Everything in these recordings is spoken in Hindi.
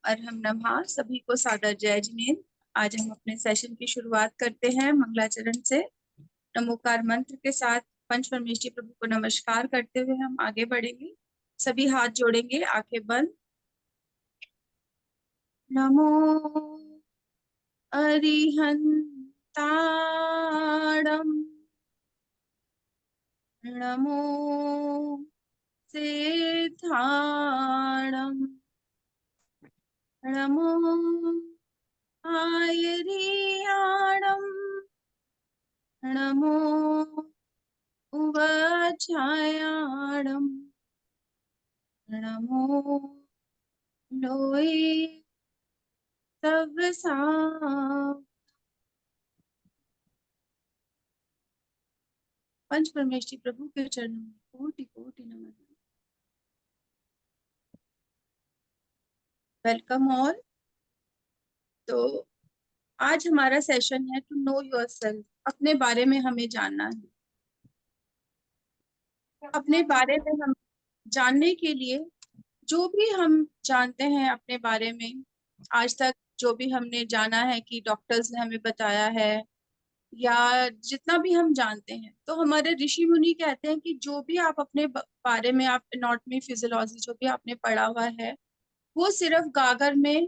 अरहम नमः। सभी को सादर जय जिनेन्द्र। आज हम अपने सेशन की शुरुआत करते हैं मंगलाचरण से। नमोकार मंत्र के साथ पंच परमेष्ठी प्रभु को नमस्कार करते हुए हम आगे बढ़ेंगे। सभी हाथ जोड़ेंगे, आंखें बंद। नमो अरिहंताणम, नमो सिद्धाणम, नमो आयर्याणम, नमो उवाचायाणम, नमो लोये तवसा। पंच परमेष्ठी प्रभु के चरणों में कोटि कोटि नमन। Welcome all. तो आज हमारा सेशन है टू नो योरसेल्फ। अपने बारे में हमें जानना है। अपने बारे में हम जानने के लिए जो भी हम जानते हैं अपने बारे में, आज तक जो भी हमने जाना है कि डॉक्टर्स ने हमें बताया है या जितना भी हम जानते हैं, तो हमारे ऋषि मुनि कहते हैं कि जो भी आप अपने बारे में, आप एनाटॉमी फिजियोलॉजी जो भी आपने पढ़ा हुआ है, वो सिर्फ गागर में,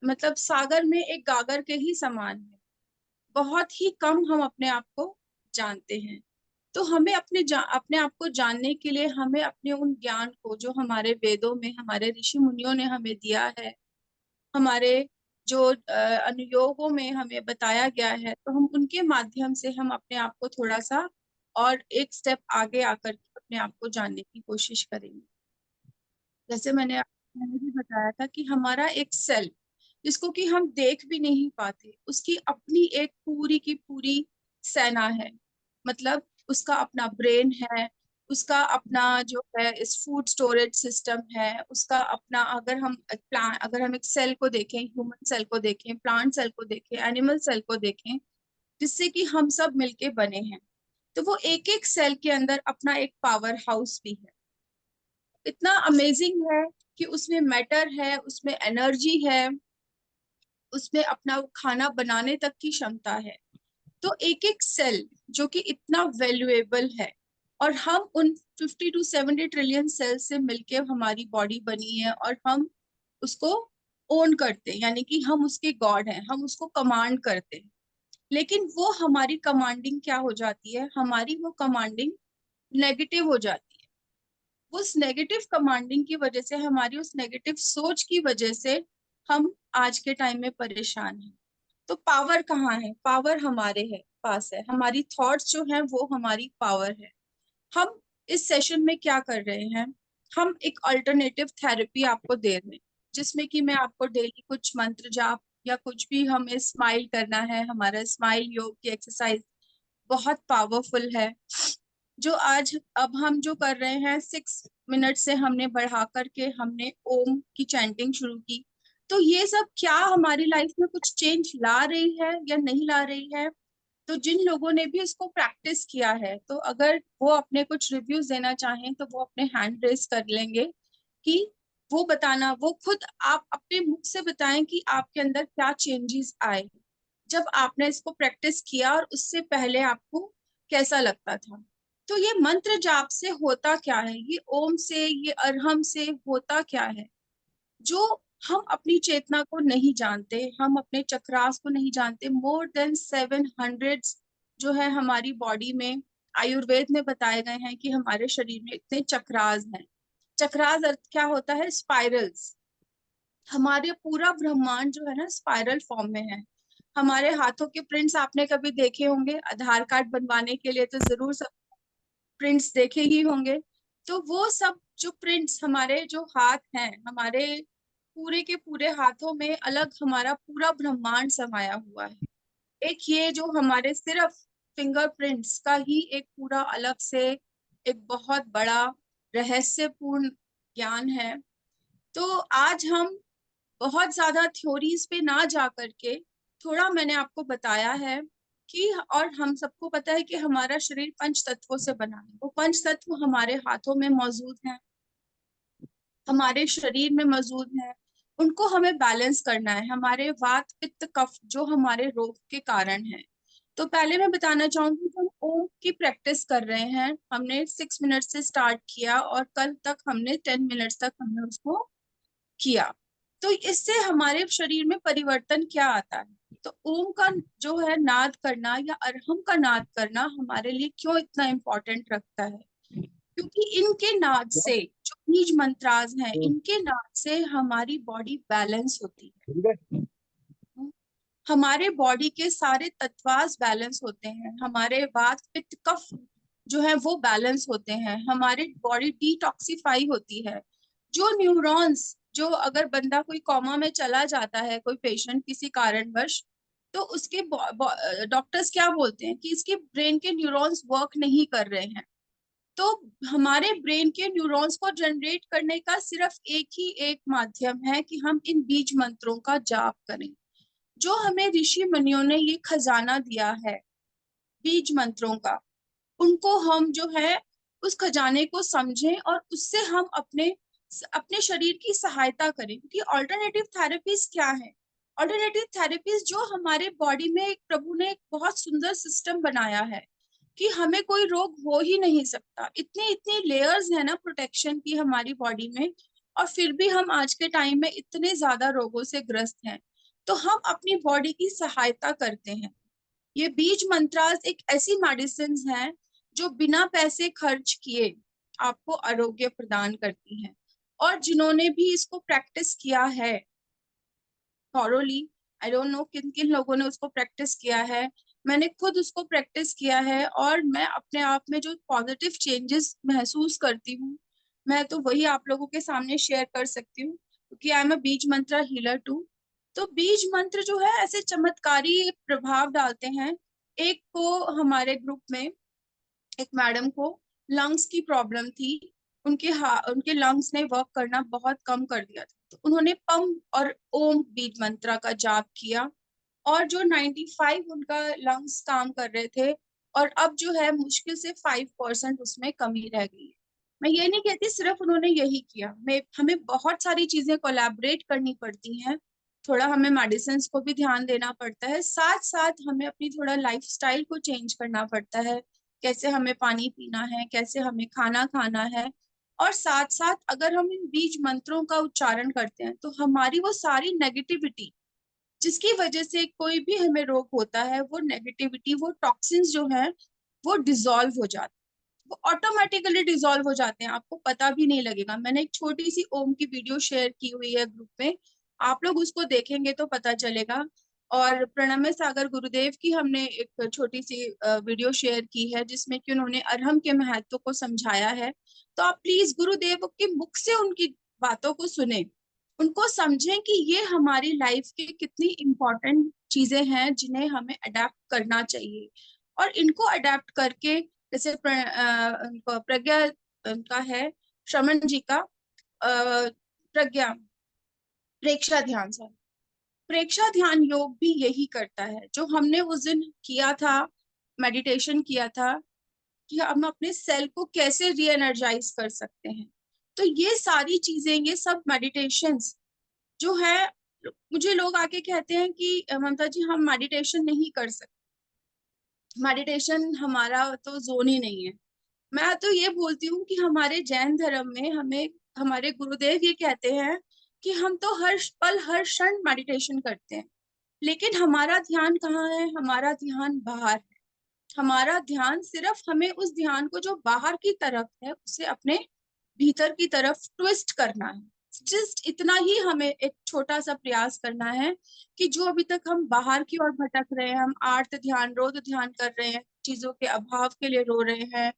मतलब सागर में एक गागर के ही समान है। बहुत ही कम हम अपने आप को जानते हैं। तो हमें अपने आप को जानने के लिए हमें अपने उन ज्ञान को जो हमारे वेदों में हमारे ऋषि मुनियों ने हमें दिया है, हमारे जो अनुयोगों में हमें बताया गया है, तो हम उनके माध्यम से हम अपने आप को थोड़ा सा और एक स्टेप आगे आकर के अपने आप को जानने की कोशिश करेंगे। जैसे मैंने भी बताया था कि हमारा एक सेल, जिसको कि हम देख भी नहीं पाते, उसकी अपनी एक पूरी की पूरी सेना है। मतलब उसका अपना ब्रेन है, उसका अपना जो है इस फूड स्टोरेज सिस्टम है, उसका अपना, अगर हम एक सेल को देखें, ह्यूमन सेल को देखें, प्लांट सेल को देखें, एनिमल सेल को देखें, जिससे कि हम सब मिलके बने हैं, तो वो एक एक सेल के अंदर अपना एक पावर हाउस भी है। इतना अमेजिंग है कि उसमें मैटर है, उसमें एनर्जी है, उसमें अपना खाना बनाने तक की क्षमता है। तो एक एक सेल जो कि इतना वैल्यूएबल है, और हम उन 50 to 70 ट्रिलियन सेल से मिलके हमारी बॉडी बनी है, और हम उसको ओन करते हैं, यानी कि हम उसके गॉड हैं, हम उसको कमांड करते हैं। लेकिन वो हमारी कमांडिंग क्या हो जाती है, हमारी वो कमांडिंग नेगेटिव हो जाती है। उस नेगेटिव कमांडिंग की वजह से, हमारी उस नेगेटिव सोच की वजह से हम आज के टाइम में परेशान हैं। तो पावर कहाँ है? पावर हमारे है पास है। हमारी थॉट्स जो हैं वो हमारी पावर है। हम इस सेशन में क्या कर रहे हैं, हम एक अल्टरनेटिव थेरेपी आपको दे रहे हैं, जिसमें कि मैं आपको डेली कुछ मंत्र जाप या कुछ भी, हमें स्माइल करना है। हमारा स्माइल योग की एक्सरसाइज बहुत पावरफुल है, जो आज अब हम जो कर रहे हैं, 6 मिनट से हमने बढ़ा करके हमने ओम की चैंटिंग शुरू की। तो ये सब क्या हमारी लाइफ में कुछ चेंज ला रही है या नहीं ला रही है? तो जिन लोगों ने भी इसको प्रैक्टिस किया है, तो अगर वो अपने कुछ रिव्यूज देना चाहें तो वो अपने हैंड रेस कर लेंगे, कि वो बताना, वो खुद आप अपने मुख से बताएं कि आपके अंदर क्या चेंजेस आए जब आपने इसको प्रैक्टिस किया, और उससे पहले आपको कैसा लगता था। तो ये मंत्र जाप से होता क्या है, ये ओम से, ये अरहम से होता क्या है, जो हम अपनी चेतना को नहीं जानते, हम अपने चक्रास को नहीं जानते। मोर देन 700 जो है हमारी बॉडी में, आयुर्वेद में बताए गए हैं कि हमारे शरीर में इतने चक्रास हैं। चक्रास अर्थ क्या होता है? स्पाइरल्स। हमारे पूरा ब्रह्मांड जो है ना, स्पाइरल फॉर्म में है। हमारे हाथों के प्रिंट्स आपने कभी देखे होंगे, आधार कार्ड बनवाने के लिए तो जरूर सब प्रिंट्स देखे ही होंगे। तो वो सब जो प्रिंट्स, हमारे जो हाथ हैं, हमारे पूरे के पूरे हाथों में अलग हमारा पूरा ब्रह्मांड समाया हुआ है। एक ये जो हमारे सिर्फ फिंगरप्रिंट्स का ही एक पूरा अलग से एक बहुत बड़ा रहस्यपूर्ण ज्ञान है। तो आज हम बहुत ज्यादा थ्योरीज पे ना जा करके, थोड़ा मैंने आपको बताया है कि, और हम सबको पता है कि हमारा शरीर पंच तत्वों से बना है। वो पंच तत्व हमारे हाथों में मौजूद हैं, हमारे शरीर में मौजूद हैं, उनको हमें बैलेंस करना है, हमारे वात पित्त कफ जो हमारे रोग के कारण है। तो पहले मैं बताना चाहूंगी कि हम ओम की प्रैक्टिस कर रहे हैं। हमने 6 मिनट से स्टार्ट किया और कल तक हमने 10 मिनट्स तक हमने उसको किया। तो इससे हमारे शरीर में परिवर्तन क्या आता है? तो ओम का जो है नाद करना या अरहम का नाद करना हमारे लिए क्यों इतना इम्पोर्टेंट रखता है? क्योंकि इनके नाद से, जो बीज मंत्राज हैं, इनके नाद से हमारी बॉडी बैलेंस होती है। हमारे बॉडी के सारे तत्वास बैलेंस होते हैं, हमारे वात पित्त कफ जो है वो बैलेंस होते हैं, हमारी बॉडी डिटॉक्सिफाई होती है। जो न्यूरॉन्स, जो अगर बंदा कोई कॉमा में चला जाता है, कोई पेशेंट किसी कारणवश, तो उसके डॉक्टर्स क्या बोलते हैं कि इसके ब्रेन के न्यूरॉन्स वर्क नहीं कर रहे हैं। तो हमारे ब्रेन के न्यूरॉन्स को जनरेट करने का सिर्फ एक ही एक माध्यम है कि हम इन बीज मंत्रों का जाप करें। जो हमें ऋषि मुनियों ने ये खजाना दिया है बीज मंत्रों का, उनको हम जो है उस खजाने को समझें और उससे हम अपने अपने शरीर की सहायता करें। क्योंकि ऑल्टरनेटिव थेरेपीज क्या है? ऑल्टरनेटिव थेरेपीज जो हमारे बॉडी में एक प्रभु ने एक बहुत सुंदर सिस्टम बनाया है कि हमें कोई रोग हो ही नहीं सकता। इतनी इतनी लेयर्स है ना प्रोटेक्शन की हमारी बॉडी में, और फिर भी हम आज के टाइम में इतने ज्यादा रोगों से ग्रस्त हैं। तो हम अपनी बॉडी की सहायता करते हैं। ये बीज मंत्रास एक ऐसी मेडिसिन हैं जो बिना पैसे खर्च किए आपको आरोग्य प्रदान करती हैं। और जिन्होंने भी इसको प्रैक्टिस किया है थॉरोली, आई डोंट नो किन किन लोगों ने उसको प्रैक्टिस किया है, मैंने खुद उसको प्रैक्टिस किया है और मैं अपने आप में जो पॉजिटिव चेंजेस महसूस करती हूँ, मैं तो वही आप लोगों के सामने शेयर कर सकती हूँ, क्योंकि आई एम अ बीज मंत्र हीलर टू। तो बीज मंत्र जो है ऐसे चमत्कारी प्रभाव डालते हैं। एक को हमारे ग्रुप में एक मैडम को लंग्स की प्रॉब्लम थी, उनके लंग्स ने वर्क करना बहुत कम कर दिया था, तो उन्होंने पम और ओम बीज मंत्रा का जाप किया, और जो 95 उनका लंग्स काम कर रहे थे, और अब जो है मुश्किल से 5% उसमें कमी रह गई है। मैं ये नहीं कहती सिर्फ उन्होंने यही किया, मैं हमें बहुत सारी चीजें कोलैबोरेट करनी पड़ती हैं। थोड़ा हमें मेडिसिन को भी ध्यान देना पड़ता है, साथ साथ हमें अपनी थोड़ा लाइफस्टाइल को चेंज करना पड़ता है। कैसे हमें पानी पीना है, कैसे हमें खाना खाना है, और साथ साथ अगर हम इन बीज मंत्रों का उच्चारण करते हैं तो हमारी वो सारी नेगेटिविटी जिसकी वजह से कोई भी हमें रोग होता है, वो नेगेटिविटी, वो टॉक्सिन्स जो है वो डिसॉल्व हो जाते हैं, वो ऑटोमेटिकली डिसॉल्व हो जाते हैं, आपको पता भी नहीं लगेगा। मैंने एक छोटी सी ओम की वीडियो शेयर की हुई है ग्रुप में, आप लोग उसको देखेंगे तो पता चलेगा। और प्रणम्य सागर गुरुदेव की हमने एक छोटी सी वीडियो शेयर की है जिसमें कि उन्होंने अरहम के महत्व को समझाया है। तो आप प्लीज गुरुदेव के मुख से उनकी बातों को सुने, उनको समझें कि ये हमारी लाइफ की कितनी इम्पोर्टेंट चीजें हैं जिन्हें हमें अडेप्ट करना चाहिए। और इनको अडेप्ट करके, जैसे प्रज्ञा उनका है, श्रमण जी का प्रज्ञा प्रेक्षा ध्यान सर, प्रेक्षा ध्यान योग भी यही करता है जो हमने उस दिन किया था, मेडिटेशन किया था कि हम अपने सेल को कैसे री एनर्जाइज कर सकते हैं। तो ये सारी चीजें, ये सब मेडिटेशंस जो है, मुझे लोग आके कहते हैं कि ममता जी हम मेडिटेशन नहीं कर सकते, मेडिटेशन हमारा तो जोन ही नहीं है। मैं तो ये बोलती हूँ कि हमारे जैन धर्म में हमें हमारे गुरुदेव ये कहते हैं कि हम तो हर पल हर क्षण मेडिटेशन करते हैं, लेकिन हमारा ध्यान कहाँ है? हमारा ध्यान बाहर है। हमारा ध्यान सिर्फ हमें उस ध्यान को जो बाहर की तरफ है उसे अपने भीतर की तरफ ट्विस्ट करना है। जस्ट इतना ही हमें एक छोटा सा प्रयास करना है कि जो अभी तक हम बाहर की ओर भटक रहे हैं, हम आर्त ध्यान रोध ध्यान कर रहे हैं, चीजों के अभाव के लिए रो रहे हैं,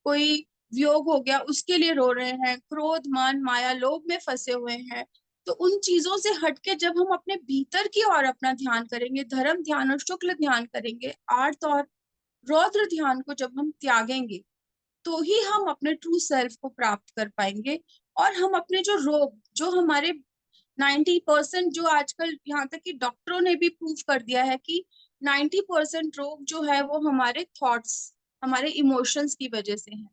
कोई वियोग हो गया उसके लिए रो रहे हैं, क्रोध मान माया लोभ में फंसे हुए हैं, तो उन चीजों से हटके जब हम अपने भीतर की ओर अपना ध्यान करेंगे, धर्म ध्यान और शुक्ल ध्यान करेंगे, आर्त और रौद्र ध्यान को जब हम त्यागेंगे, तो ही हम अपने ट्रू सेल्फ को प्राप्त कर पाएंगे। और हम अपने जो रोग, जो हमारे 90% जो आजकल यहाँ तक कि डॉक्टरों ने भी प्रूव कर दिया है कि 90% रोग जो है वो हमारे थॉट्स, हमारे इमोशंस की वजह से है।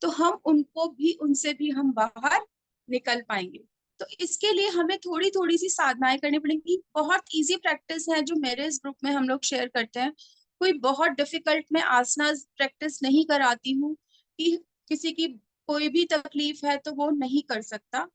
तो हम उनको भी, उनसे भी हम बाहर निकल पाएंगे। तो इसके लिए हमें थोड़ी थोड़ी सी साधनाएं करनी पड़ेंगी। बहुत इजी प्रैक्टिस है जो मेरे इस ग्रुप में हम लोग शेयर करते हैं। कोई बहुत डिफिकल्ट मैं आसनास प्रैक्टिस नहीं कराती हूँ कि किसी की कोई भी तकलीफ है तो वो नहीं कर सकता।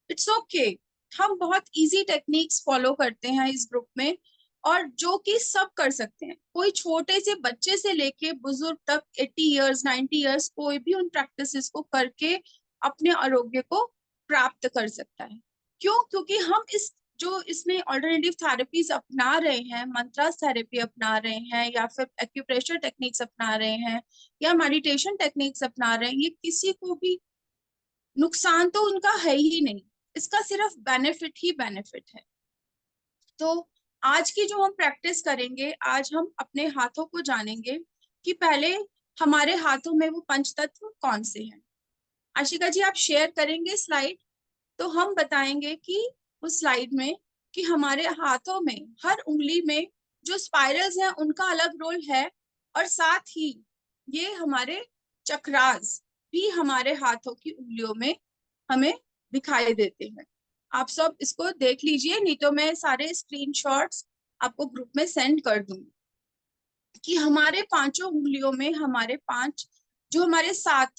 It's okay. हम बहुत इजी टेक्निक्स फॉलो करते हैं इस ग्रुप में, और जो कि सब कर सकते हैं। कोई छोटे से बच्चे से लेके बुजुर्ग तक 80 इयर्स 90 इयर्स कोई भी उन प्रैक्टिसेस को करके अपने आरोग्य को प्राप्त कर सकता है। क्यों? क्योंकि हम इस जो इसमें ऑल्टरनेटिव थेरेपीज अपना रहे हैं, मंत्रास थेरेपी अपना रहे हैं, या फिर एक्यूप्रेशर टेक्निक्स अपना रहे हैं, या मेडिटेशन टेक्निक्स अपना रहे हैं, ये किसी को भी नुकसान तो उनका है ही नहीं। इसका सिर्फ बेनिफिट ही बेनिफिट है। तो आज की जो हम प्रैक्टिस करेंगे, आज हम अपने हाथों को जानेंगे कि पहले हमारे हाथों में वो पंच तत्व कौन से हैं। आशिका जी, आप शेयर करेंगे स्लाइड? तो हम बताएंगे कि उस स्लाइड में कि हमारे हाथों में हर उंगली में जो स्पाइरल्स हैं उनका अलग रोल है, और साथ ही ये हमारे चक्रास भी हमारे हाथों की उंगलियों में हमें दिखाई देते हैं। आप सब इसको देख लीजिए, नहीं तो मैं सारे स्क्रीनशॉट्स आपको ग्रुप में सेंड कर दूंगी कि हमारे पांचों उंगलियों में हमारे पांच, जो हमारे सात,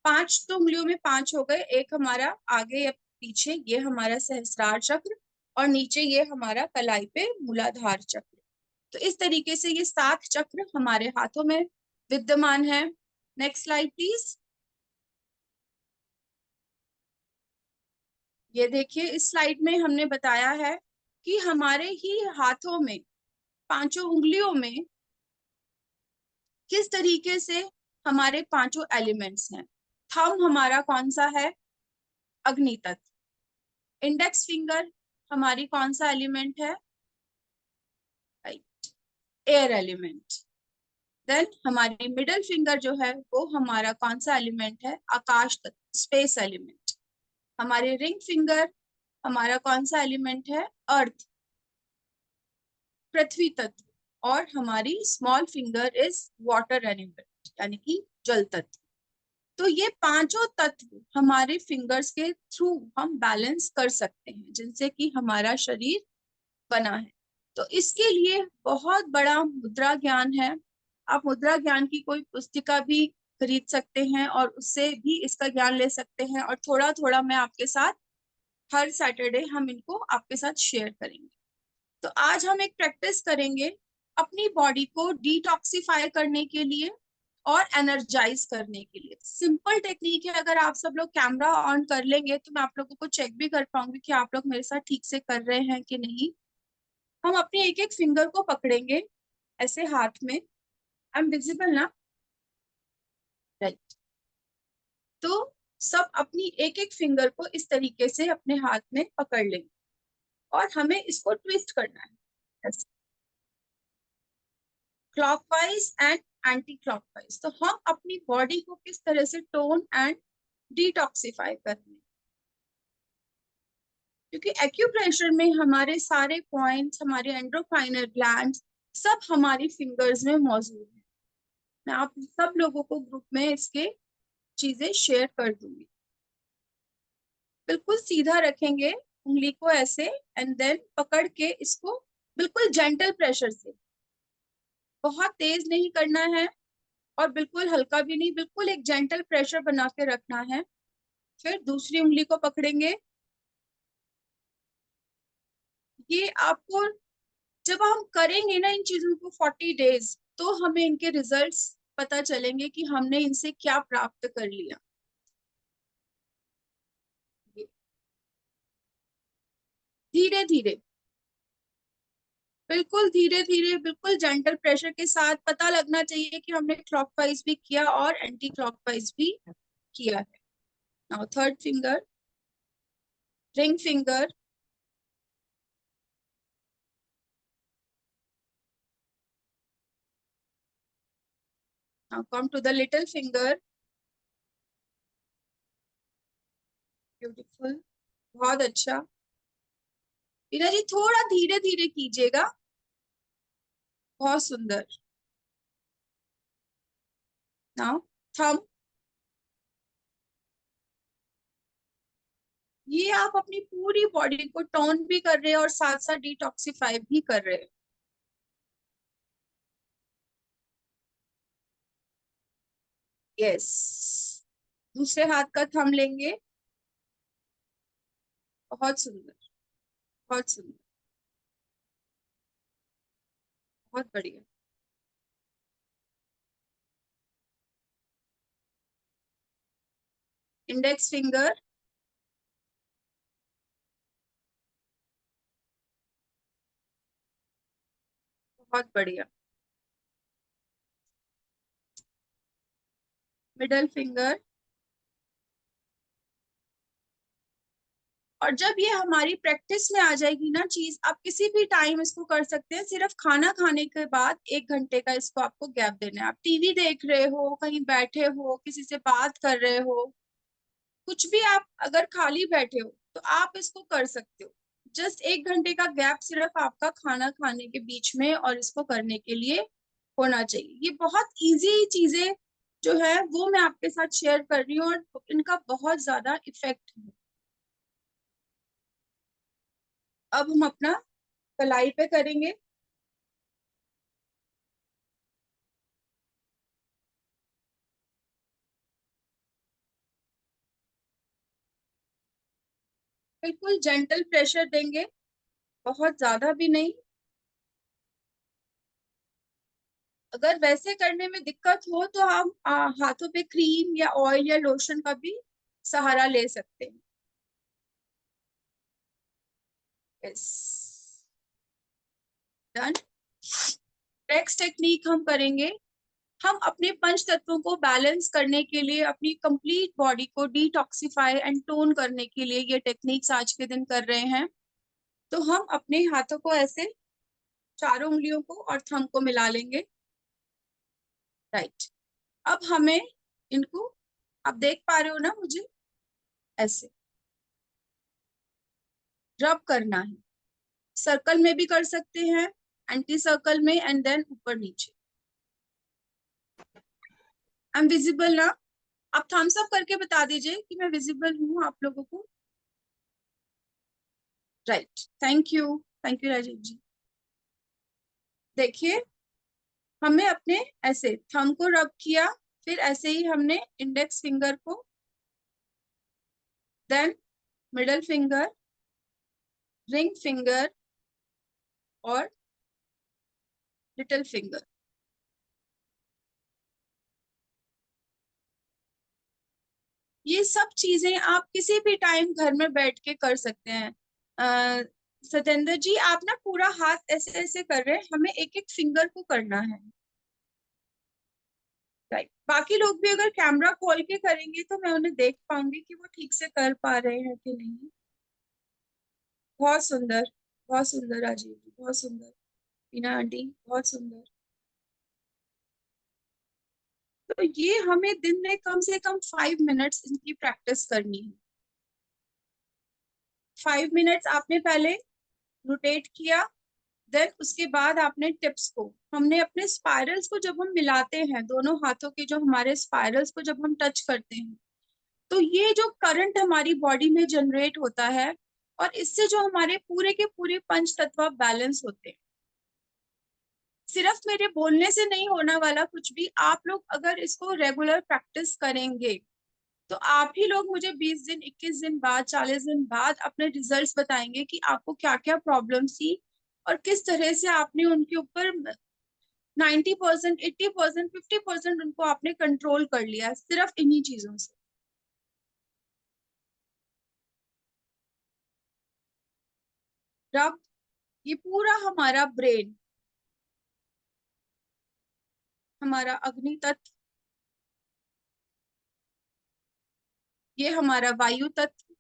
पांच तो उंगलियों में पांच हो गए, एक हमारा आगे या पीछे ये हमारा सहस्रार चक्र, और नीचे ये हमारा कलाई पे मूलाधार चक्र। तो इस तरीके से ये सात चक्र हमारे हाथों में विद्यमान है। Next slide please. ये देखिए, इस स्लाइड में हमने बताया है कि हमारे ही हाथों में, पांचों उंगलियों में किस तरीके से हमारे पांचों एलिमेंट्स हैं। थंब हमारा कौन सा है? अग्नि तत्व। इंडेक्स फिंगर हमारी कौन सा एलिमेंट है? Air element. देन हमारी मिडल फिंगर जो है वो हमारा कौन सा एलिमेंट है? आकाश तत्व, स्पेस एलिमेंट। हमारी रिंग फिंगर हमारा कौन सा एलिमेंट है? अर्थ, पृथ्वी तत्व। और हमारी small finger is water element, यानी कि जल तत्व। तो ये पांचों तत्व हमारे फिंगर्स के थ्रू हम बैलेंस कर सकते हैं, जिनसे कि हमारा शरीर बना है। तो इसके लिए बहुत बड़ा मुद्रा ज्ञान है। आप मुद्रा ज्ञान की कोई पुस्तिका भी खरीद सकते हैं और उससे भी इसका ज्ञान ले सकते हैं, और थोड़ा थोड़ा मैं आपके साथ हर सैटरडे हम इनको आपके साथ शेयर करेंगे। तो आज हम एक प्रैक्टिस करेंगे अपनी बॉडी को डिटॉक्सिफाई करने के लिए और एनर्जाइज करने के लिए। सिंपल टेक्निक है, अगर आप सब लोग कैमरा ऑन कर लेंगे तो मैं आप लोगों को चेक भी कर पाऊंगी कि आप लोग मेरे साथ ठीक से कर रहे हैं कि नहीं। हम अपने एक एक फिंगर को पकड़ेंगे ऐसे हाथ में। आई एम विजिबल ना? राइट। तो सब अपनी एक एक फिंगर को इस तरीके से अपने हाथ में पकड़ लेंगे, और हमें इसको ट्विस्ट करना है क्लॉकवाइज एंड एंटी क्लॉकवाइज। तो हम अपनी बॉडी को किस तरह से टोन एंड डिटॉक्सिफाई कर रहे हैं, क्योंकि एक्यूप्रेशर में हमारे सारे पॉइंट्स, हमारे एंडोक्राइनल ग्लैंड्स सब हमारी फिंगर्स में मौजूद है। मैं आप सब लोगों को ग्रुप में इसके चीजें शेयर कर दूंगी। बिल्कुल सीधा रखेंगे उंगली को ऐसे, एंड देन पकड़ के इसको बिल्कुल जेंटल प्रेशर से, बहुत तेज नहीं करना है और बिल्कुल हल्का भी नहीं, बिल्कुल एक जेंटल प्रेशर बना के रखना है। फिर दूसरी उंगली को पकड़ेंगे। ये आपको, जब हम करेंगे ना इन चीजों को 40 डेज, तो हमें इनके रिजल्ट्स पता चलेंगे कि हमने इनसे क्या प्राप्त कर लिया। धीरे धीरे, बिल्कुल धीरे धीरे, बिल्कुल जेंटल प्रेशर के साथ पता लगना चाहिए कि हमने क्लॉकवाइज भी किया और एंटी क्लॉकवाइज भी किया है। Now third finger, ring finger. Now come to the little finger. Beautiful, बहुत अच्छा। रीना जी थोड़ा धीरे धीरे कीजिएगा। बहुत सुंदर। Now thumb. ये आप अपनी पूरी बॉडी को टोन भी कर रहे हैं और साथ साथ डिटॉक्सिफाई भी कर रहे हैं। यस। दूसरे हाथ का थंब लेंगे। बहुत सुंदर। बहुत सुंदर। बहुत बढ़िया। Index finger. बहुत बढ़िया। Middle finger. और जब ये हमारी प्रैक्टिस में आ जाएगी ना चीज, आप किसी भी टाइम इसको कर सकते हैं। सिर्फ खाना खाने के बाद 1 घंटे का इसको आपको गैप देना है। आप टीवी देख रहे हो, कहीं बैठे हो, किसी से बात कर रहे हो, कुछ भी, आप अगर खाली बैठे हो तो आप इसको कर सकते हो। जस्ट 1 घंटे का गैप सिर्फ आपका खाना खाने के बीच में और इसको करने के लिए होना चाहिए। ये बहुत इजी चीजें जो है वो मैं आपके साथ शेयर कर रही हूँ और इनका बहुत ज्यादा इफेक्ट है। अब हम अपना कलाई पे करेंगे। बिल्कुल जेंटल प्रेशर देंगे, बहुत ज्यादा भी नहीं। अगर वैसे करने में दिक्कत हो तो हम हाथों पे क्रीम या ऑयल या लोशन का भी सहारा ले सकते हैं। यस। डन। नेक्स्ट टेक्निक हम करेंगे। हम अपने पंच तत्वों को बैलेंस करने के लिए, अपनी कंप्लीट बॉडी को डिटॉक्सिफाई एंड टोन करने के लिए ये टेक्निक्स आज के दिन कर रहे हैं। तो हम अपने हाथों को ऐसे, चारों उंगलियों को और थंब को मिला लेंगे। राइट। अब हमें इनको, आप देख पा रहे हो ना मुझे, ऐसे रब करना है। सर्कल में भी कर सकते हैं, एंटी सर्कल में, एंड देन ऊपर नीचे। आई एम विजिबल ना? आप थम्स अप करके बता दीजिए कि मैं विजिबल हूँ आप लोगों को। Right. Thank you. Thank you Rajiv ji. देखिए, हमें अपने ऐसे थंब को रब किया, फिर ऐसे ही हमने इंडेक्स फिंगर को, then middle finger, ring finger और लिटिल फिंगर। ये सब चीजें आप किसी भी टाइम घर में बैठ के कर सकते हैं। सतेंद्र जी, आप ना पूरा हाथ ऐसे ऐसे कर रहे हैं, हमें एक एक फिंगर को करना है। राइट। बाकी लोग भी अगर कैमरा खोल के करेंगे तो मैं उन्हें देख पाऊंगी कि वो ठीक से कर पा रहे हैं कि नहीं। बहुत सुंदर। बहुत सुंदर राजीव जी, बहुत सुंदर। टीना आंटी, बहुत सुंदर। तो ये हमें दिन में कम से कम 5 मिनट्स इनकी प्रैक्टिस करनी है। 5 मिनट्स आपने पहले रोटेट किया, देन उसके बाद आपने टिप्स को, हमने अपने स्पाइरल्स को जब हम मिलाते हैं, दोनों हाथों के जो हमारे स्पाइरल्स को जब हम टच करते हैं, तो ये जो करंट हमारी बॉडी में जनरेट होता है, और इससे जो हमारे पूरे के पूरे पंच तत्व बैलेंस होते हैं। सिर्फ मेरे बोलने से नहीं होने वाला कुछ भी, आप लोग अगर इसको रेगुलर प्रैक्टिस करेंगे तो आप ही लोग मुझे 20 दिन, 21 दिन बाद, 40 दिन बाद अपने रिजल्ट्स बताएंगे कि आपको क्या क्या प्रॉब्लम थी और किस तरह से आपने उनके ऊपर 90%, 80%, 50% उनको आपने कंट्रोल कर लिया सिर्फ इन्हीं चीजों से। रब, ये पूरा हमारा ब्रेन, हमारा अग्नि तत्व, ये हमारा वायु तत्व,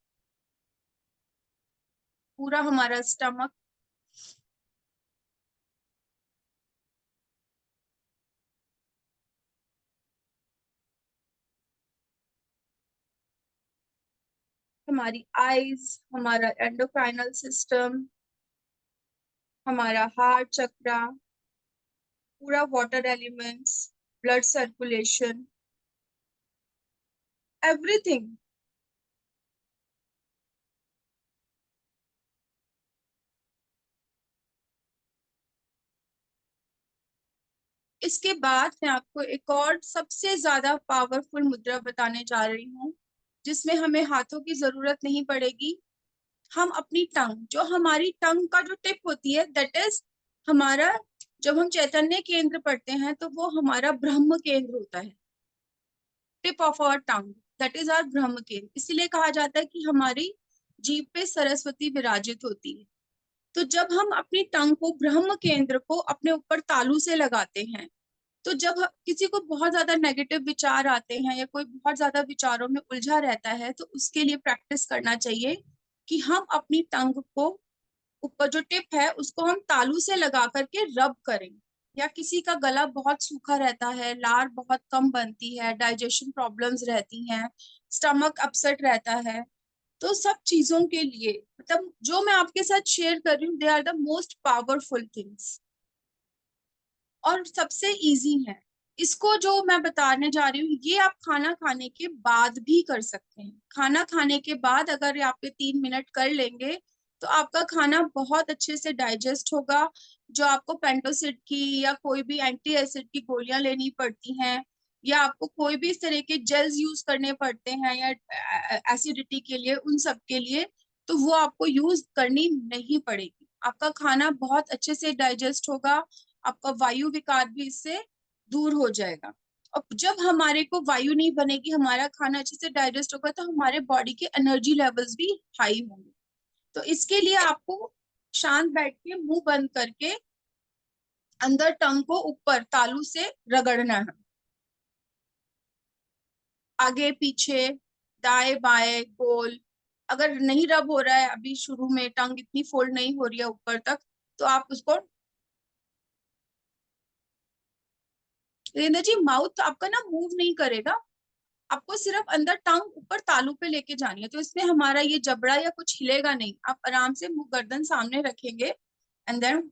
पूरा हमारा स्टमक, हमारी आईज, हमारा एंडोक्राइनल सिस्टम, हमारा हार्ट चक्रा, पूरा water elements, blood circulation, everything. इसके बाद मैं आपको एक और सबसे ज्यादा पावरफुल मुद्रा बताने जा रही हूँ, जिसमें हमें हाथों की जरूरत नहीं पड़ेगी। हम अपनी टंग, जो हमारी टंग का जो टिप होती है, दैट इज हमारा, जब हम चैतन्य केंद्र पढ़ते हैं तो वो हमारा ब्रह्म केंद्र होता है। Tip of our tongue, that is our brahma kendra. इसीलिए कहा जाता है कि हमारी जीभ पे सरस्वती विराजित होती है। तो जब हम अपनी टंग को, ब्रह्म केंद्र को अपने ऊपर तालू से लगाते हैं, तो जब किसी को बहुत ज्यादा नेगेटिव विचार आते हैं या कोई बहुत ज्यादा विचारों में उलझा रहता है, तो उसके लिए प्रैक्टिस करना चाहिए कि हम अपनी टंग को, ऊपर जो टिप है उसको हम तालू से लगा करके रब करें। या किसी का गला बहुत सूखा रहता है, लार बहुत कम बनती है, डाइजेशन प्रॉब्लम्स रहती हैं, स्टमक अपसेट रहता है, तो सब चीजों के लिए, मतलब जो मैं आपके साथ शेयर कर रही हूँ, they are the most powerful things और सबसे इजी है। इसको जो मैं बताने जा रही हूँ, ये आप खाना खाने के बाद भी कर सकते हैं। खाना खाने के बाद अगर आप ये 3 मिनट कर लेंगे, तो आपका खाना बहुत अच्छे से डाइजेस्ट होगा। जो आपको पेंटोसिड की या कोई भी एंटी एसिड की गोलियां लेनी पड़ती हैं, या आपको कोई भी इस तरह के जेल्स यूज करने पड़ते हैं या एसिडिटी के लिए, उन सब के लिए, तो वो आपको यूज करनी नहीं पड़ेगी। आपका खाना बहुत अच्छे से डाइजेस्ट होगा, आपका वायु विकार भी इससे दूर हो जाएगा। और जब हमारे को वायु नहीं बनेगी, हमारा खाना अच्छे से डाइजेस्ट होगा, तो हमारे बॉडी के एनर्जी लेवल्स भी हाई होंगे। तो इसके लिए आपको शांत बैठ के मुंह बंद करके अंदर टंग को ऊपर तालू से रगड़ना है, आगे पीछे, दाएं बाएं, गोल। अगर नहीं रब हो रहा है, अभी शुरू में टंग इतनी फोल्ड नहीं हो रही है ऊपर तक, तो आप उसको, रेंद्र जी माउथ आपका ना मूव नहीं करेगा, आपको सिर्फ अंदर टंग ऊपर तालू पे लेके जानी है। तो इसमें हमारा ये जबड़ा या कुछ हिलेगा नहीं, आप आराम से मुंह गर्दन सामने रखेंगे एंड देन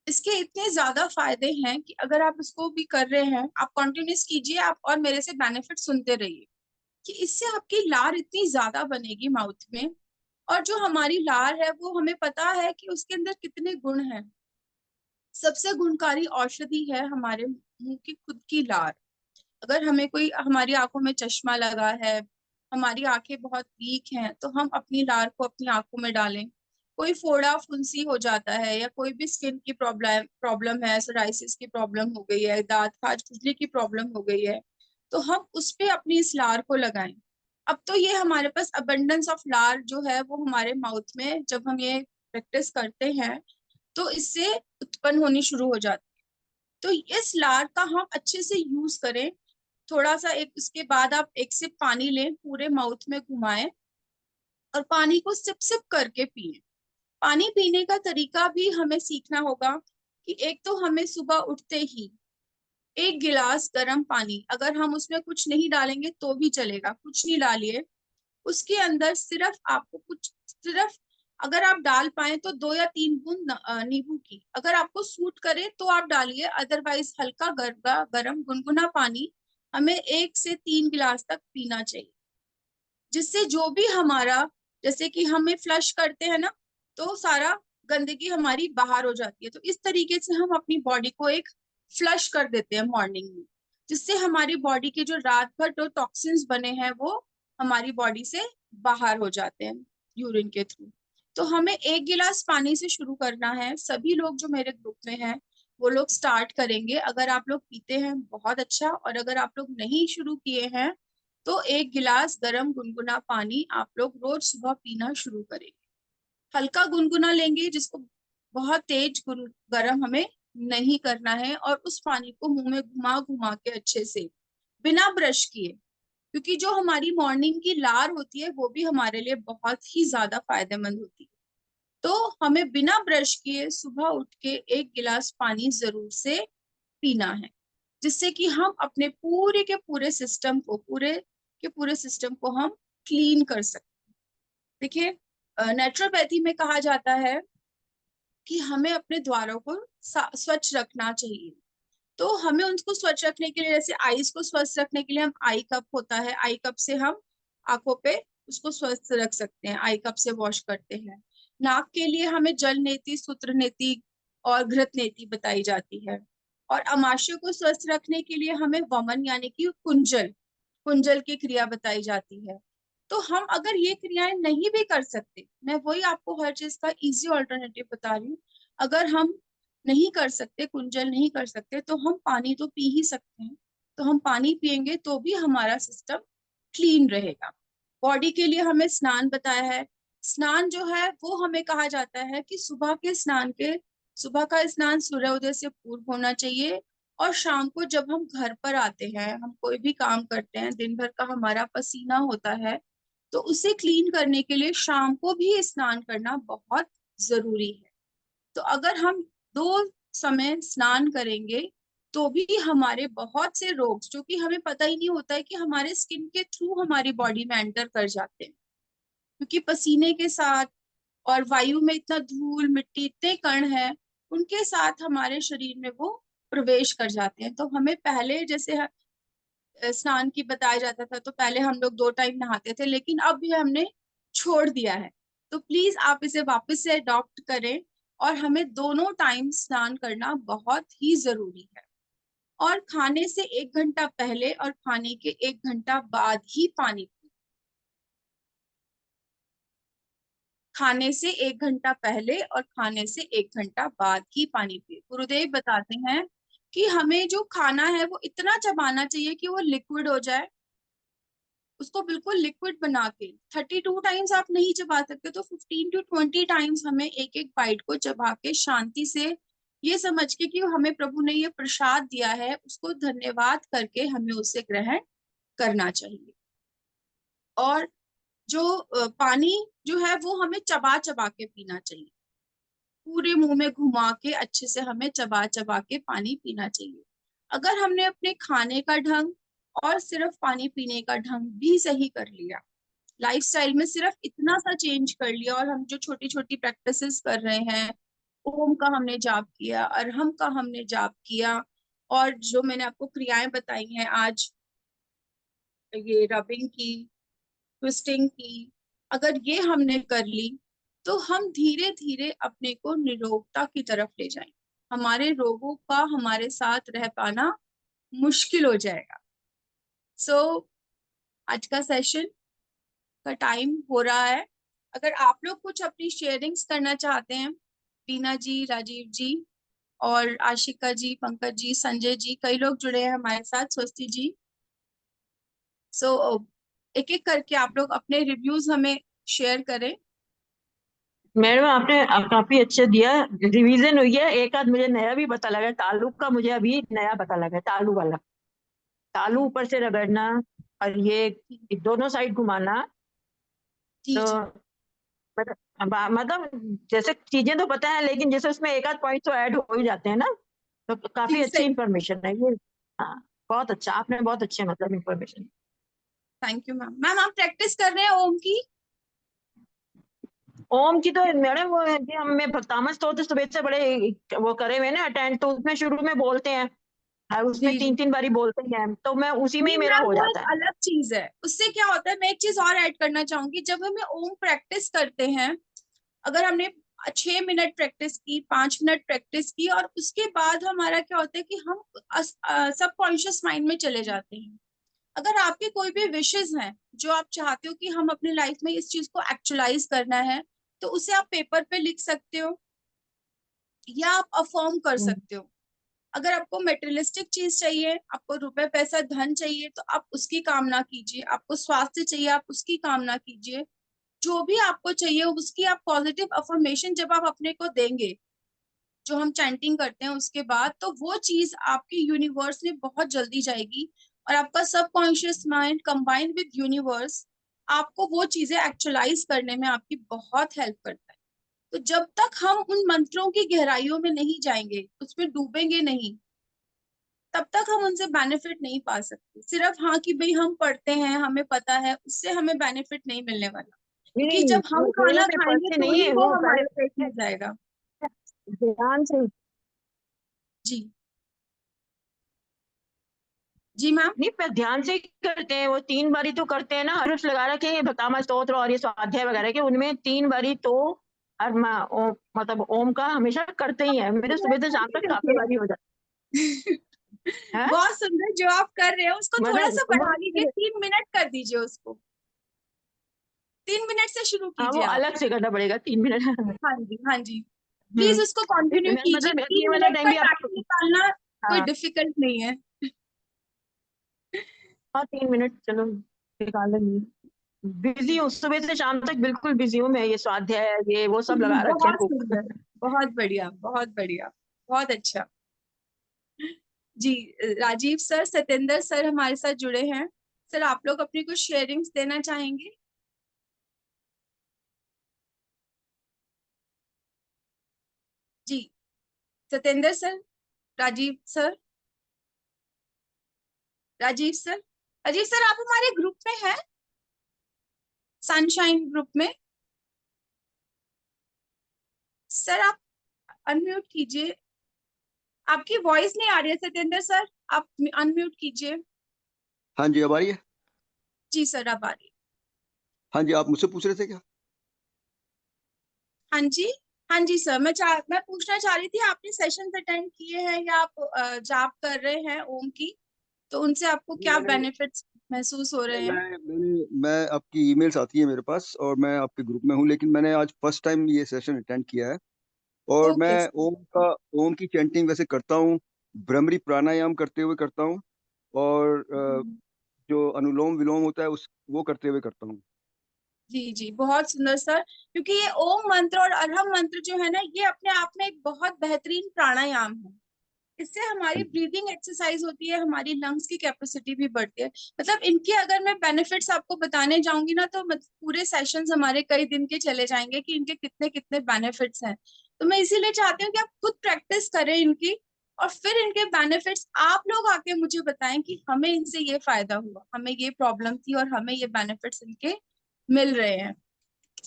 इसके इतने ज्यादा फायदे हैं कि अगर आप इसको भी कर रहे हैं, आप कंटिन्यूस कीजिए, आप और मेरे से बेनिफिट सुनते रहिए कि इससे आपकी लार इतनी ज्यादा बनेगी माउथ में। और जो हमारी लार है, वो हमें पता है कि उसके अंदर कितने गुण हैं। सबसे गुणकारी औषधि है हमारे मुंह की खुद की लार। अगर हमें कोई, हमारी आंखों में चश्मा लगा है, हमारी आंखें बहुत वीक हैं, तो हम अपनी लार को अपनी आंखों में डालें। कोई फोड़ा फुंसी हो जाता है या कोई भी स्किन की प्रॉब्लम प्रॉब्लम है, सोराइसिस की प्रॉब्लम हो गई है, दांत खाज खुजली की प्रॉब्लम हो गई है, तो हम उस पे अपनी इस लार को लगाएं। अब तो ये हमारे पास अबंडेंस ऑफ लार जो है वो हमारे माउथ में, जब हम ये प्रैक्टिस करते हैं, तो इससे उत्पन्न होनी शुरू हो जाती है। तो इस लार का हम अच्छे से यूज करें। थोड़ा सा, एक उसके बाद आप एक सिप पानी लें, पूरे माउथ में घुमाएं और पानी को सिप सिप करके पिए। पानी पीने का तरीका भी हमें सीखना होगा कि एक तो हमें सुबह उठते ही 1 गिलास गर्म पानी, अगर हम उसमें कुछ नहीं डालेंगे तो भी चलेगा, कुछ नहीं डालिए, उसके अंदर सिर्फ आपको कुछ, सिर्फ अगर आप डाल पाए तो 2 या 3 बूंद नींबू की, अगर आपको सूट करे तो आप डालिए, अदरवाइज हल्का गरम गुनगुना पानी हमें 1 से 3 गिलास तक पीना चाहिए। जिससे जो भी हमारा, जैसे कि हमें फ्लश करते हैं ना, तो सारा गंदगी हमारी बाहर हो जाती है। तो इस तरीके से हम अपनी बॉडी को एक फ्लश कर देते हैं मॉर्निंग में, जिससे हमारी बॉडी के जो रात भर जो टॉक्सिन्स बने हैं वो हमारी बॉडी से बाहर हो जाते हैं यूरिन के थ्रू। तो हमें 1 गिलास पानी से शुरू करना है। सभी लोग जो मेरे ग्रुप में हैं, वो लोग स्टार्ट करेंगे। अगर आप लोग पीते हैं बहुत अच्छा, और अगर आप लोग नहीं शुरू किए हैं, तो 1 गिलास गर्म गुनगुना पानी आप लोग रोज सुबह पीना शुरू करेंगे। हल्का गुनगुना लेंगे, जिसको बहुत तेज गर्म हमें नहीं करना है, और उस पानी को मुंह में घुमा घुमा के अच्छे से, बिना ब्रश किए, क्योंकि जो हमारी मॉर्निंग की लार होती है वो भी हमारे लिए बहुत ही ज्यादा फायदेमंद होती है। तो हमें बिना ब्रश किए सुबह उठ के 1 गिलास पानी जरूर से पीना है, जिससे कि हम अपने पूरे के पूरे सिस्टम को, पूरे के पूरे सिस्टम को हम क्लीन कर सकते। देखिए, नेचुरोपैथी में कहा जाता है कि हमें अपने द्वारों को स्वच्छ रखना चाहिए। तो हमें उनको स्वच्छ रखने के लिए, जैसे आईज को स्वस्थ रखने के लिए हम आई कप होता है, आई कप से हम आंखों पे उसको स्वस्थ रख सकते हैं, आई कप से वॉश करते हैं। नाक के लिए हमें जल नेति, सूत्र नेति और घृत नेति बताई जाती है। और अमाशय को स्वस्थ रखने के लिए हमें वमन यानी कि कुंजल, कुंजल की क्रिया बताई जाती है। तो हम अगर ये क्रियाएं नहीं भी कर सकते, मैं वही आपको हर चीज का इजी ऑल्टरनेटिव बता रही हूँ, अगर हम नहीं कर सकते, कुंजल नहीं कर सकते, तो हम पानी तो पी ही सकते हैं। तो हम पानी पिएंगे तो भी हमारा सिस्टम क्लीन रहेगा। बॉडी के लिए हमें स्नान बताया है। स्नान जो है वो हमें कहा जाता है कि सुबह का स्नान सूर्योदय से पूर्व होना चाहिए। और शाम को जब हम घर पर आते हैं, हम कोई भी काम करते हैं, दिन भर का हमारा पसीना होता है, तो उसे क्लीन करने के लिए शाम को भी स्नान करना बहुत जरूरी है। तो अगर हम दो समय स्नान करेंगे तो भी हमारे बहुत से रोग, जो कि हमें पता ही नहीं होता है कि हमारे स्किन के थ्रू हमारी बॉडी में एंटर कर जाते हैं, क्योंकि पसीने के साथ और वायु में इतना धूल मिट्टी इतने कण हैं, उनके साथ हमारे शरीर में वो प्रवेश कर जाते हैं। तो हमें पहले जैसे स्नान की बताया जाता था, तो पहले हम लोग 2 टाइम नहाते थे, लेकिन अब भी हमने छोड़ दिया है। तो प्लीज आप इसे वापस से अडॉप्ट करें, और हमें दोनों टाइम स्नान करना बहुत ही जरूरी है। और खाने से 1 घंटा पहले और खाने के 1 घंटा बाद ही पानी पिए। खाने से 1 घंटा पहले और खाने से 1 घंटा बाद ही पानी पिए। गुरुदेव बताते हैं कि हमें जो खाना है वो इतना चबाना चाहिए कि वो लिक्विड हो जाए, उसको बिल्कुल लिक्विड बना के। 32 टाइम्स आप नहीं चबा सकते, तो 15 to 20 टाइम्स हमें एक एक बाइट को चबा के शांति से, ये समझ के कि हमें प्रभु ने ये प्रसाद दिया है, उसको धन्यवाद करके हमें उसे ग्रहण करना चाहिए। और जो पानी जो है वो हमें चबा चबा के पीना चाहिए, पूरे मुंह में घुमा के अच्छे से हमें चबा चबा के पानी पीना चाहिए। अगर हमने अपने खाने का ढंग और सिर्फ पानी पीने का ढंग भी सही कर लिया, लाइफस्टाइल में सिर्फ इतना सा चेंज कर लिया, और हम जो छोटी छोटी प्रैक्टिसेस कर रहे हैं, ओम का हमने जाप किया, अरहम का हमने जाप किया, और जो मैंने आपको क्रियाएं बताई हैं आज, ये रबिंग की, ट्विस्टिंग की, अगर ये हमने कर ली, तो हम धीरे धीरे अपने को निरोगता की तरफ ले जाएंगे। हमारे रोगों का हमारे साथ रह पाना मुश्किल हो जाएगा। आज का सेशन का टाइम हो रहा है। अगर आप लोग कुछ अपनी शेयरिंग्स करना चाहते हैं, बीना जी, राजीव जी और आशिका जी, पंकज जी, संजय जी, कई लोग जुड़े हैं हमारे साथ, स्वस्ति जी। एक एक करके आप लोग अपने रिव्यूज हमें शेयर करें। मैडम आपने काफी अच्छे दिया, रिवीजन हुई है। एक आध मुझे नया भी पता लगा, तालू का मुझे अभी नया पता लगा, तालू वाला, तालू ऊपर से रगड़ना और ये दोनों साइड घुमाना। जी तो जी मतलब जैसे चीजें तो पता है, लेकिन जैसे उसमें एक आध पॉइंट तो ऐड हो ही जाते हैं ना, तो काफी जी, अच्छी सही। इंफॉर्मेशन है ये। हाँ, बहुत अच्छा, आपने बहुत अच्छे मतलब information. Thank you ma'am. Ma'am आप प्रैक्टिस कर रहे हैं ओम की? ओम की तो मैडम वो है कि हम में तामस तो सुबह से बड़े वो करे हुए ना अटेंड, तो उसमें शुरू में बोलते हैं, हाँ, उसमें जी जी। 3 3 बारी बोलते हैं, तो मैं उसी में ही नहीं मेरा मैम, हो वो जाता एक है। अलग चीज है। उससे क्या होता है, मैं एक चीज और ऐड करना चाहूंगी, जब हमें ओम प्रैक्टिस करते हैं, अगर हमने 6 मिनट प्रैक्टिस की, 5 मिनट प्रैक्टिस की, और उसके बाद हमारा क्या होता है कि हम सब कॉन्शियस माइंड में चले जाते हैं। अगर आपके कोई भी विशेष हैं जो आप चाहते हो कि हम अपनी लाइफ में इस चीज को एक्चुअलाइज करना है, तो उसे आप पेपर पे लिख सकते हो या आप अफर्म कर हम्म, सकते हो। अगर आपको मेटेरियलिस्टिक चीज चाहिए, आपको रुपए पैसा धन चाहिए, तो आप उसकी कामना कीजिए। आपको स्वास्थ्य चाहिए, आप उसकी कामना कीजिए। जो भी आपको चाहिए उसकी आप पॉजिटिव अफर्मेशन जब आप अपने को देंगे, जो हम चैंटिंग करते हैं उसके बाद, तो वो चीज आपके यूनिवर्स में बहुत जल्दी जाएगी, और आपका subconscious mind combined with universe आपको वो चीजें एक्चुअलाइज करने में आपकी बहुत हेल्प करता है। तो जब तक हम उन मंत्रों की गहराइयों में नहीं जाएंगे, उसमें डूबेंगे नहीं, तब तक हम उनसे बेनिफिट नहीं पा सकते। सिर्फ हाँ कि भाई हम पढ़ते हैं, हमें पता है, उससे हमें बेनिफिट नहीं मिलने वाला, नहीं क्योंकि नहीं, जब हम मेरे खाना में खाएंगे पढ़ते तो नहीं ही है वो वो, हमारे पहले पेट में जाएगा। ध्यान से। जी जी मैम। नहीं, पर ध्यान से करते हैं, वो 3 बारी तो करते हैं ना, हर्ष लगा रखे हैं भतामा स्तोत्र और ये स्वाध्याय वगैरह के, उनमें 3 बारी तो ओम, मतलब ओम का हमेशा करते ही है। मेरे सुबह से शाम तक काफी बारी हो जाती है। बहुत सुंदर जो आप कर रहे हो उसको थोड़ा सा बढ़ा लीजिए, मतलब 3 मिनट कर दीजिए उसको, 3 मिनट से शुरू हाँ, वो कीजिए आप। अलग से करना पड़ेगा 3 मिनट। हाँ जी, हाँ जी, प्लीज उसको कंटिन्यू कीजिए, मतलब ये तीन वाला मिनट टाइम का भी टाइम आप, निकालना कोई हाँ डिफिकल्ट नहीं है। हाँ, 3 मिनट चलो निकाल लेंगे। बिजी हूँ सुबह से शाम तक, बिल्कुल बिजी हूँ मैं, ये स्वाध्याय ये वो सब लगा रखे हैं बहुत खूब। सुंदर, बहुत बढ़िया, बहुत बढ़िया, बहुत अच्छा। जी, राजीव सर, सतेंद्र सर हमारे साथ जुड़े हैं। सर आप लोग अपनी कुछ शेयरिंग्स देना चाहेंगे? जी, Satendra sir, Rajiv sir, Rajiv sir, Rajiv sir आप हमारे ग्रुप में हैं, सनशाइन ग्रुप में। सर आप अनम्यूट कीजिए, आपकी वॉइस नहीं आ रही है सतेंद्र सर, आप अनम्यूट कीजिए। हाँ जी, अब आ रही है। जी सर अब आ रही है। हाँ जी, आप मुझसे पूछ रहे थे क्या? हाँ जी, हाँ जी सर, मैं पूछना चाह रही थी, आपने सेशन अटेंड किए हैं या आप जाप कर रहे हैं ओम की, तो उनसे आपको नहीं, क्या मैंने बेनिफिट्स महसूस हो रहे नहीं, हैं? मैं आपकी ईमेल्स आती है मेरे पास और मैं आपके ग्रुप में हूँ, लेकिन मैंने आज फर्स्ट टाइम ये सेशन अटेंड किया है। और मैं ओके सर। ओम की चैंटिंग वैसे करता हूँ, भ्रमरी प्राणायाम करते हुए करता हूँ, और जो अनुलोम विलोम होता है उस वो करते हुए करता हूँ। जी जी, बहुत सुंदर सर, क्योंकि ये ओम मंत्र और अरहम मंत्र जो है ना, ये अपने आप में एक बहुत बेहतरीन प्राणायाम है। इससे हमारी हाँ जी। ब्रीदिंग एक्सरसाइज होती है, हमारी लंग्स की कैपेसिटी भी बढ़ती है। मतलब इनके अगर मैं बेनिफिट्स आपको बताने जाऊंगी ना, तो पूरे सेशंस हमारे कई दिन के चले जाएंगे कि इनके कितने कितने बेनिफिट्स हैं। तो मैं इसीलिए चाहती हूँ कि आप खुद प्रैक्टिस करें इनकी, और फिर इनके बेनिफिट्स आप लोग आके मुझे बताएं कि हमें इनसे ये फायदा हुआ, हमें ये प्रॉब्लम थी और हमें ये बेनिफिट्स इनके मिल रहे हैं।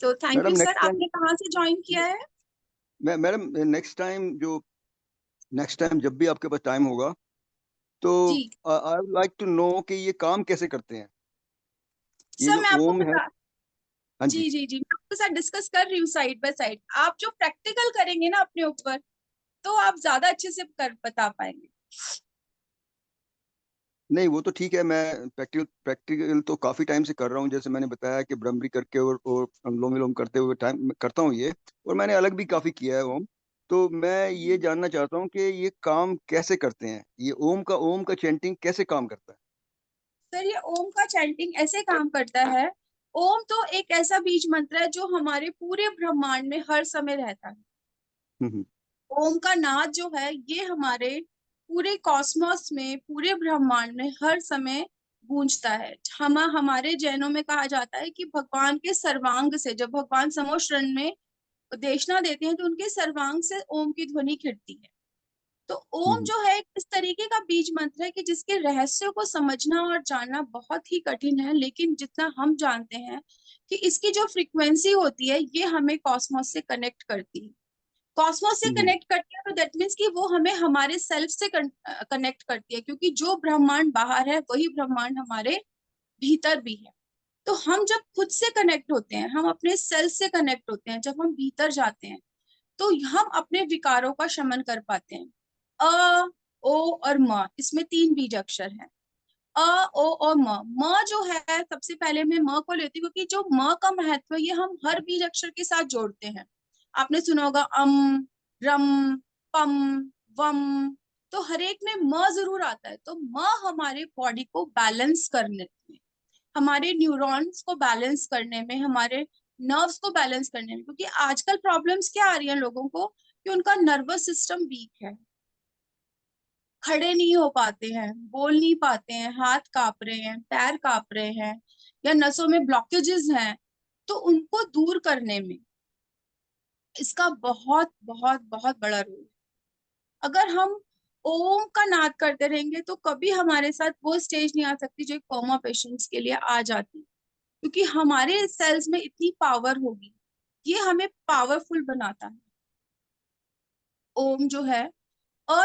तो thank madam you sir, next time आपने कहाँ से ज्वाइन किया है? मैडम नेक्स्ट टाइम जब भी आपके पास टाइम होगा तो जी I would like to know कि ये काम कैसे करते हैं, ये सर, जो मैं आपको ओम है। बता, हाँ जी जी। जी जी, मैं आपके साथ डिस्कस कर रही हूँ साइड बाय साइड। आप जो प्रैक्टिकल करेंगे ना अपने ऊपर, तो आप ज्यादा अच्छे से कर बता पाएंगे। नहीं, वो तो ठीक है, मैं प्रैक्टिकल प्रैक्टिकल तो काफ़ी टाइम से कर रहा हूँ, जैसे मैंने बताया कि भ्रमरी करके और अनुलोम विलोम करते हुए टाइम करता हूँ ये। और मैंने अलग भी काफ़ी किया है ओम। तो मैं ये जी जानना चाहता हूँ कि ये काम कैसे करते हैं, ये ओम का चैंटिंग कैसे काम करता है। सर, ये ओम का चैंटिंग ऐसे काम करता है। ओम तो एक ऐसा बीज मंत्र है जो हमारे पूरे ब्रह्मांड में हर समय रहता है। हम्म। ओम का नाद जो है ये हमारे पूरे कॉस्मोस में, पूरे ब्रह्मांड में हर समय गूंजता है। हमारे जैनों में कहा जाता है कि भगवान के सर्वांग से, जब भगवान समोशरण में देशना देते हैं, तो उनके सर्वांग से ओम की ध्वनि खिड़ती है। तो ओम हम्म। जो है इस तरीके का बीज मंत्र है कि जिसके रहस्यों को समझना और जानना बहुत ही कठिन है, लेकिन जितना हम जानते हैं कि इसकी जो फ्रीक्वेंसी होती है ये हमें कॉस्मोस से कनेक्ट करती है। कॉस्मोस से हम्म। कनेक्ट करती है, तो दैट मीन्स कि वो हमें हमारे सेल्फ से कनेक्ट करती है, क्योंकि जो ब्रह्मांड बाहर है वही ब्रह्मांड हमारे भीतर भी है। तो हम जब खुद से कनेक्ट होते हैं, हम अपने सेल्फ से कनेक्ट होते हैं, जब हम भीतर जाते हैं, तो हम अपने विकारों का शमन कर पाते हैं। अ, ओ और म, इसमें 3 बीज अक्षर हैं। अ, ओ और म। म जो है, सबसे पहले मैं म को लेती हूँ, क्योंकि जो म का महत्व ये हम हर बीज अक्षर के साथ जोड़ते हैं। आपने सुना होगा रम, पम, वम, तो हर एक में म जरूर आता है। तो म हमारे बॉडी को बैलेंस करने में, हमारे न्यूरॉन्स को बैलेंस करने में, हमारे नर्व्स को बैलेंस करने में, क्योंकि आजकल प्रॉब्लम्स क्या आ रही हैं लोगों को कि उनका नर्वस सिस्टम वीक है, खड़े नहीं हो पाते हैं, बोल नहीं पाते हैं, हाथ कांप रहे हैं, पैर कांप रहे हैं, या नसों में ब्लॉकेजेस हैं। तो उनको दूर करने में इसका बहुत बहुत बहुत बड़ा रोल है। अगर हम ओम का नाद करते रहेंगे तो कभी हमारे साथ वो स्टेज नहीं आ सकती जो कोमा पेशेंट्स के लिए आ जाती, क्योंकि हमारे सेल्स में इतनी पावर होगी, ये हमें पावरफुल बनाता है। ओम जो है,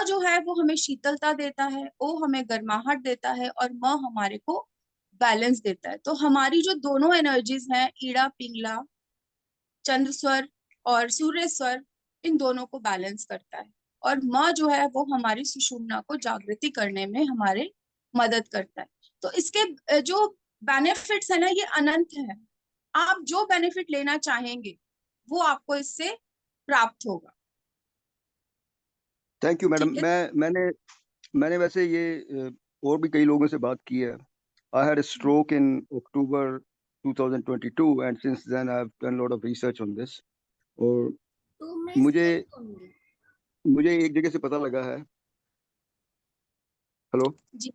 जो है वो हमें शीतलता देता है, ओ हमें गर्माहट देता है, और म हमारे को बैलेंस देता है। तो हमारी जो दोनों एनर्जीज हैं, ईड़ा पिंगला, चंद्र स्वर और सूर्य स्वर, इन दोनों को बैलेंस करता है। और म जो है वो हमारी सुषुम्ना को जागृति करने में हमारे मदद करता है। तो इसके जो बेनिफिट्स है ना, ये अनंत है। आप जो बेनिफिट लेना चाहेंगे वो आपको इससे प्राप्त होगा। Thank you madam. ठीक है। मैंने वैसे ये और भी कई लोगों से बात की है। I had a stroke in October 2022 and since then I've done a lot of research on this. और मुझे मुझे एक जगह से पता लगा है, हेलो, जी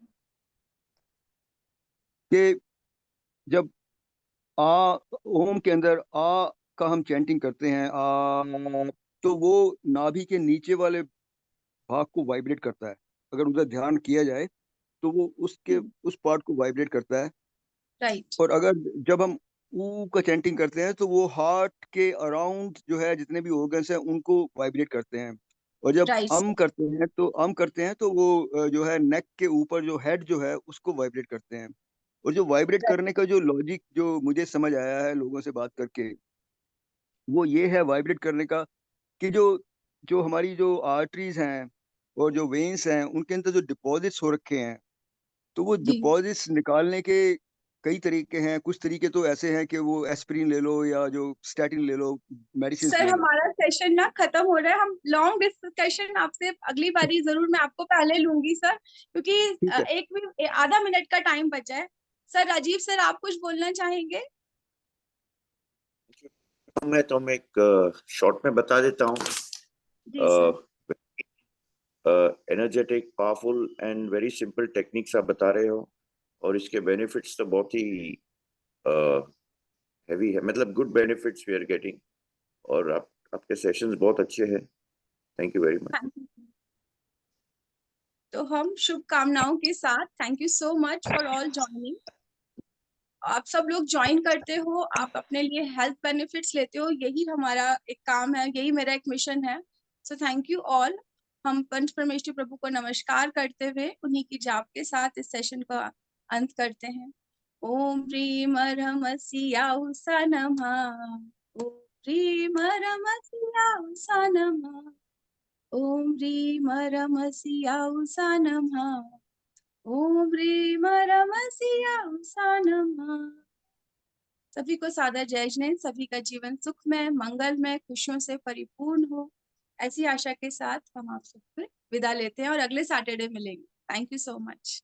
कि जब आ ओम के अंदर आ का हम चैंटिंग करते हैं, तो वो नाभि के नीचे वाले भाग को वाइब्रेट करता है। अगर उधर ध्यान किया जाए तो वो उसके उस पार्ट को वाइब्रेट करता है। राइट और अगर जब हम ऊ का चैंटिंग करते हैं तो वो हार्ट के अराउंड जो है जितने भी ऑर्गन्स हैं उनको वाइब्रेट करते हैं। और जब राइट अम करते हैं तो वो जो है नेक के ऊपर जो हेड जो है उसको वाइब्रेट करते हैं। और जो वाइब्रेट राइट करने का जो लॉजिक जो मुझे समझ आया है लोगों से बात करके, वो ये है वाइब्रेट करने का, कि जो जो हमारी जो आर्टरीज हैं और जो वेन्स हैं उनके अंदर जो डिपॉजिट्स हो रखे हैं, तो वो जी डिपॉजिट्स निकालने के कई तरीके हैं। कुछ तरीके तो ऐसे हैं कि वो एस्पिरिन ले लो या जो स्टैटिन ले लो, मेडिसिन सर, ले लो। हमारा सेशन ना खत्म हो रहा है। हम लॉन्ग डिस्कशन आपसे अगली बारी जरूर, मैं आपको पहले लूंगी सर, क्योंकि ठीक है। एक भी आधा मिनट का टाइम बचा है। सर राजीव सर, आप कुछ बोलना चाहेंगे? मैं एक शॉर्ट में बता देता हूँ। जी sir. Energetic, powerful and very simple techniques आप बता रहे हो, और इसके बेनिफिट्स तो बहुत ही हैवी है, मतलब good benefits we are getting. और आपके सेशंस बहुत अच्छे हैं। Thank you very much. Thank you. तो हम शुभकामनाओं के साथ, thank you so much for all joining. आप सब लोग ज्वाइन करते हो, आप अपने लिए हेल्थ बेनिफिट्स लेते हो, यही हमारा एक काम है, यही मेरा एक मिशन है। So thank you all. हम पंच परमेश्वर प्रभु को नमस्कार करते हुए उन्हीं की जाप के साथ इस सेशन का अंत करते हैं। ओम ह्रीम रमसियाउ सा नमः। ओम ह्रीम रमसियाउ सा नमः। ओम ह्रीम रमसियाउ सा नमः। ओम ह्रीम रमसियाउ सा नमः। सभी को सादर जय जिनेंद्र। सभी का जीवन सुखमय, मंगलमय, खुशियों से परिपूर्ण हो, ऐसी आशा के साथ हम आप सबसे विदा लेते हैं और अगले सैटरडे मिलेंगे। Thank you so much.